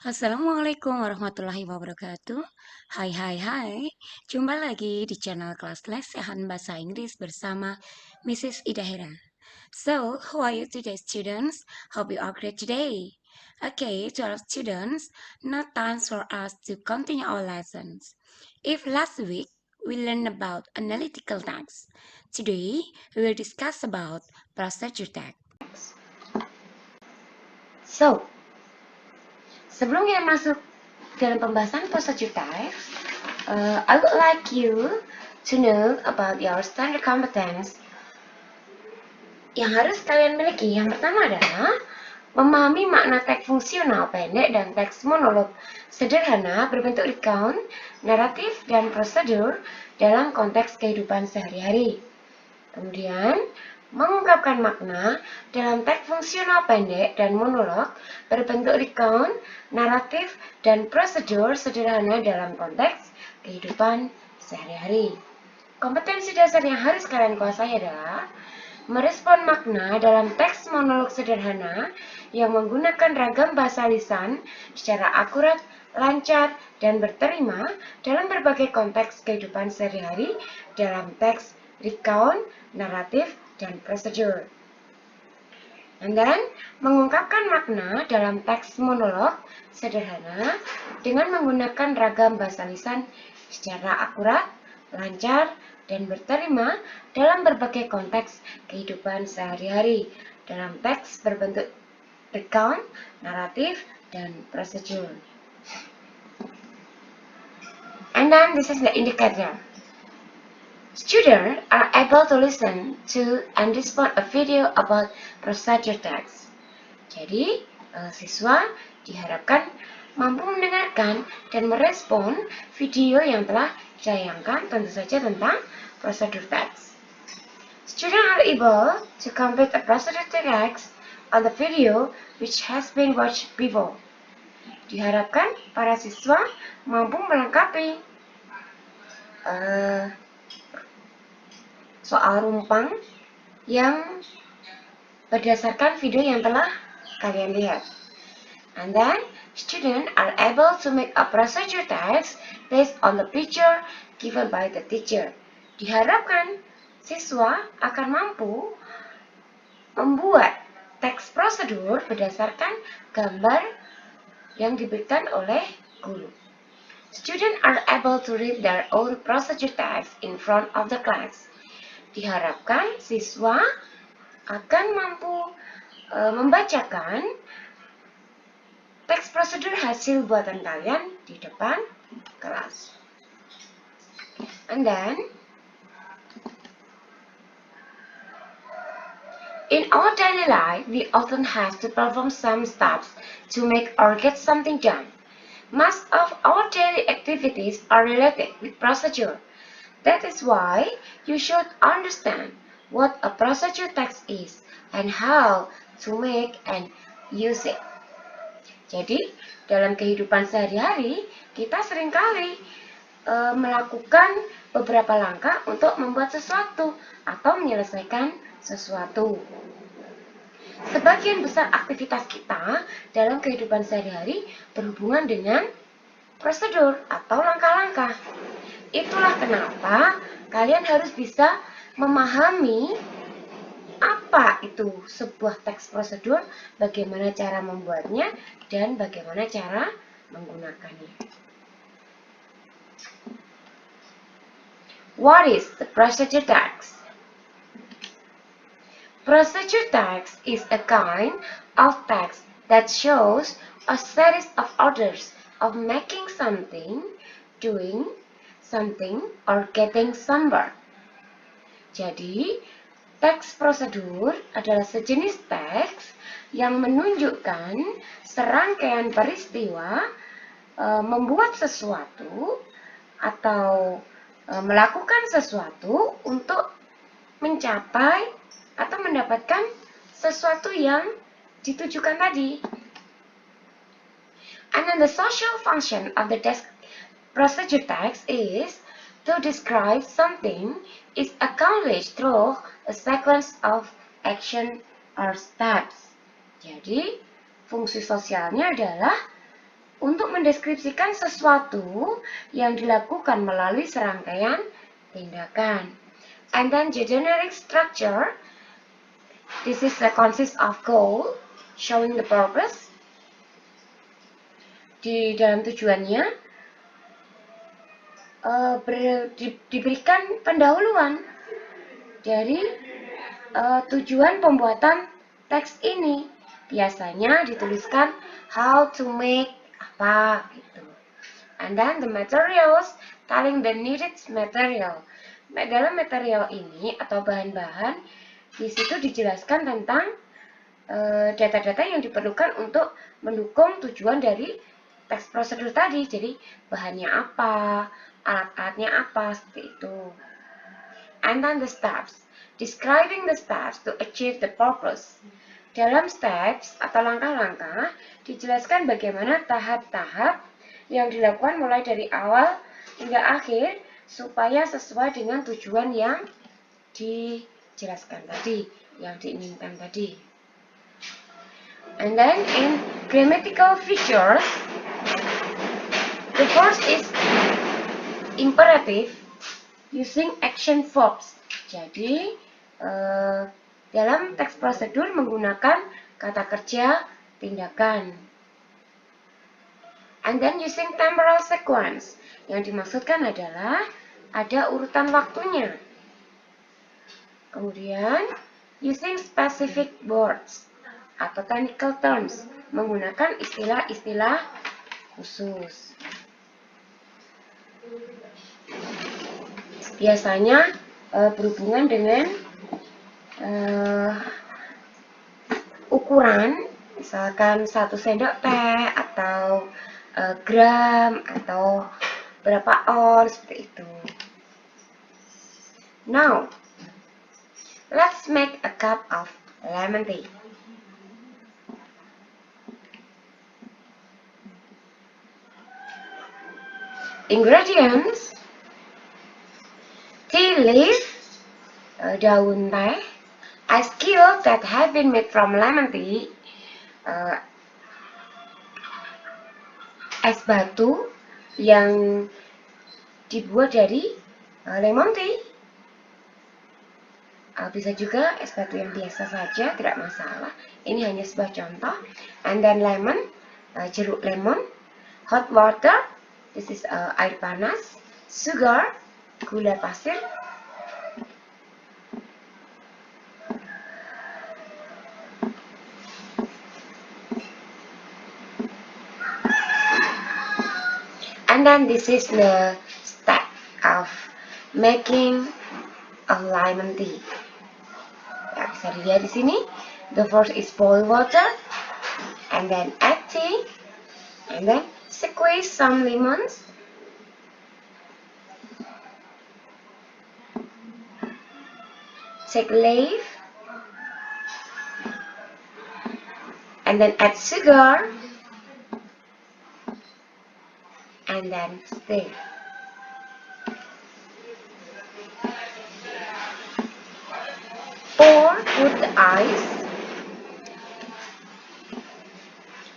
Assalamualaikum warahmatullahi wabarakatuh. Hai. Jumpa lagi di channel kelas lesehan bahasa Inggris bersama Mrs. Idahira. So, how are you today, students? Hope you are great today. Okay, to our students, now time for us to continue our lessons. If last week we learned about analytical tags, today we will discuss about procedure tags. So, sebelum kita masuk dalam pembahasan procedure tags, I would like you to know about your standard competence yang harus kalian miliki. Yang pertama adalah memahami makna teks fungsional pendek dan teks monolog sederhana berbentuk recount, naratif, dan prosedur dalam konteks kehidupan sehari-hari. Kemudian, mengungkapkan makna dalam teks fungsional pendek dan monolog berbentuk recount, naratif, dan prosedur sederhana dalam konteks kehidupan sehari-hari. Kompetensi dasar yang harus kalian kuasai adalah merespon makna dalam teks monolog sederhana yang menggunakan ragam bahasa lisan secara akurat, lancar, dan berterima dalam berbagai konteks kehidupan sehari-hari dalam teks recount, naratif, dan prosedur. And then, mengungkapkan makna dalam teks monolog sederhana dengan menggunakan ragam bahasa lisan secara akurat, lancar, dan berterima dalam berbagai konteks kehidupan sehari-hari dalam teks berbentuk recount, naratif, dan prosedur. And then, this is the indicator. Students are able to listen to and respond a video about procedure tags. Jadi, siswa diharapkan mampu mendengarkan dan merespon video yang telah ditayangkan tentu saja tentang procedure tags. Students are able to complete a procedure tags on the video which has been watched before. Diharapkan para siswa mampu melengkapi soal rumpang yang berdasarkan video yang telah kalian lihat. And then, students are able to make a procedure text based on the picture given by the teacher. Diharapkan siswa akan mampu membuat teks prosedur berdasarkan gambar yang diberikan oleh guru. Students are able to read their own procedure text in front of the class. Diharapkan siswa akan mampu membacakan teks prosedur hasil buatan kalian di depan kelas. And then, in our daily life, we often have to perform some steps to make or get something done. Most of our daily activities are related with procedure. That is why you should understand what a procedure text is and how to make and use it. Jadi, dalam kehidupan sehari-hari, kita seringkali melakukan beberapa langkah untuk membuat sesuatu atau menyelesaikan sesuatu. Sebagian besar aktivitas kita dalam kehidupan sehari-hari berhubungan dengan prosedur atau langkah-langkah. Itulah kenapa kalian harus bisa memahami apa itu sebuah teks prosedur, bagaimana cara membuatnya, dan bagaimana cara menggunakannya. What is the procedure text? Procedure text is a kind of text that shows a series of orders of making something, doing something, or getting somewhere. Jadi, teks prosedur adalah sejenis teks yang menunjukkan serangkaian peristiwa membuat sesuatu atau melakukan sesuatu untuk mencapai atau mendapatkan sesuatu yang ditujukan tadi. And then the social function of the procedure text is to describe something is accomplished through a sequence of action or steps. Jadi, fungsi sosialnya adalah untuk mendeskripsikan sesuatu yang dilakukan melalui serangkaian tindakan. And then the generic structure, this is the consist of goal, showing the purpose. Di dalam tujuannya diberikan pendahuluan dari tujuan pembuatan teks ini. Biasanya dituliskan how to make apa gitu. And then the materials, telling the needed material. Dalam material ini atau bahan-bahan, di situ dijelaskan tentang data-data yang diperlukan untuk mendukung tujuan dari teks prosedur tadi. Jadi bahannya apa, alat-alatnya apa, seperti itu. And then the steps, describing the steps to achieve the purpose. Dalam steps atau langkah-langkah dijelaskan bagaimana tahap-tahap yang dilakukan mulai dari awal hingga akhir supaya sesuai dengan tujuan yang dijelaskan tadi, yang diinginkan tadi. And then in grammatical features, the first is imperative using action verbs. Jadi dalam teks prosedur menggunakan kata kerja tindakan. And then using temporal sequence. Yang dimaksudkan adalah ada urutan waktunya. Kemudian using specific words atau technical terms, menggunakan istilah-istilah khusus. Biasanya berhubungan dengan ukuran, misalkan 1 sendok teh atau gram atau berapa on, seperti itu. Now, let's make a cup of lemon tea. Ingredients: tea leaf, daun teh, ice cube that have been made from lemon tea, es batu yang dibuat dari lemon tea. Bisa juga es batu yang biasa saja, tidak masalah. Ini hanya sebuah contoh. And then lemon, jeruk lemon, hot water, this is air panas, sugar, gula pasir, and then this is the step of making a lemon tea. Ya, bisa dilihat di sini. The first is boil water, and then add tea, and then squeeze some lemons, take leaf, and then add sugar, and then stir. Pour with the ice.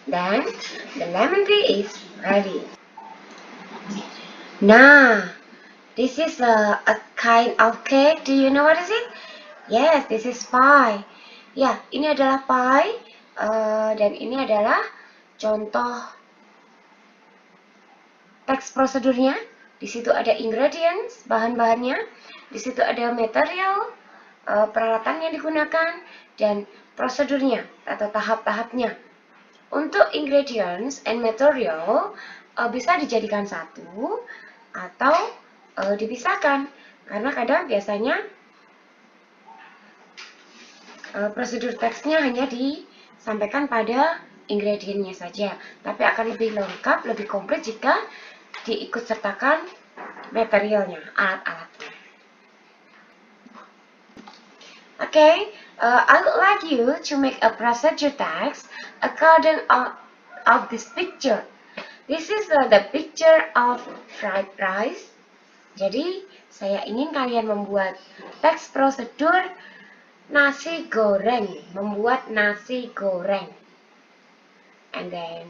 Then the lemon tea is ready. Nah, this is a kind of cake. Do you know what is it? Yes, this is pie. Ya, ini adalah pie, dan ini adalah contoh teks prosedurnya. Di situ ada ingredients, bahan-bahannya. Di situ ada material, peralatan yang digunakan, dan prosedurnya atau tahap-tahapnya. Untuk ingredients and material bisa dijadikan satu atau dipisahkan, karena kadang biasanya prosedur teksnya hanya disampaikan pada ingredientnya saja, tapi akan lebih lengkap, lebih komplit jika diikutsertakan materialnya, alat-alatnya. Okay, I would like you to make a procedure text according of this picture. This is the picture of fried rice. Jadi, saya ingin kalian membuat teks prosedur nasi goreng, membuat nasi goreng. And then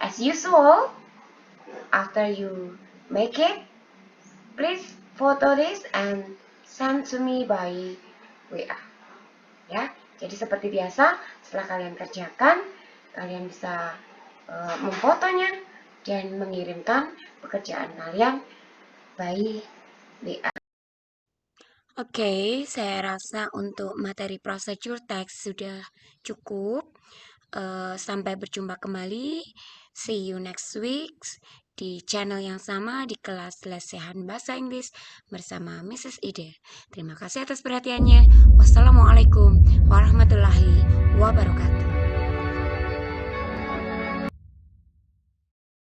As usual, after you make it, please photo this and send to me by WA. Ya, jadi seperti biasa, setelah kalian kerjakan, kalian bisa memfotonya dan mengirimkan pekerjaan kalian by WA. Oke, saya rasa untuk materi procedure text sudah cukup. Sampai berjumpa kembali. See you next week di channel yang sama di kelas lesehan bahasa Inggris bersama Mrs. Ide. Terima kasih atas perhatiannya. Wassalamualaikum.